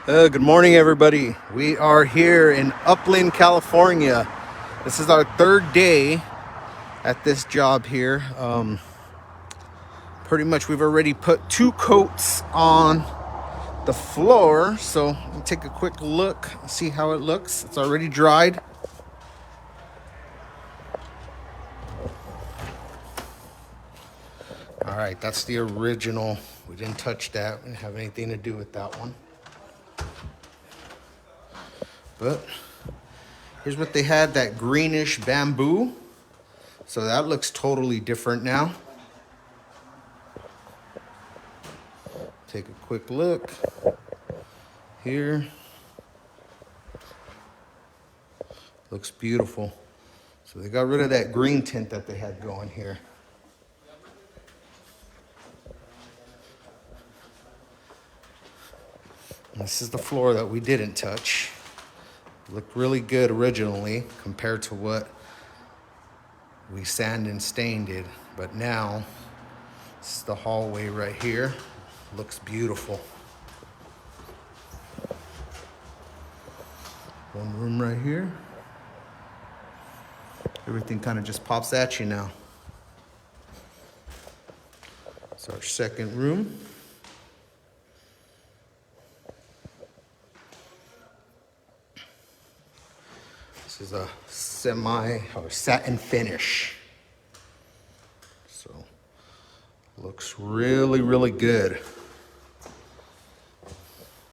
Good morning, everybody. We are here in Upland, California. This is our third day at this job here. Pretty much we've already put 2 coats on the floor. So we'll take a quick look, see how it looks. It's already dried. All right, that's the original. We didn't touch that. We didn't have anything to do with that one. But here's what they had, that greenish bamboo. So that looks totally different now. Take a quick look here. Looks beautiful. So they got rid of that green tint that they had going here. And this is the floor that we didn't touch. Looked really good originally compared to what we sand and stained it. But now, this is the hallway right here. Looks beautiful. One room right here. Everything kind of just pops at you now. It's our second room. This is a semi or satin finish. So looks really, really good.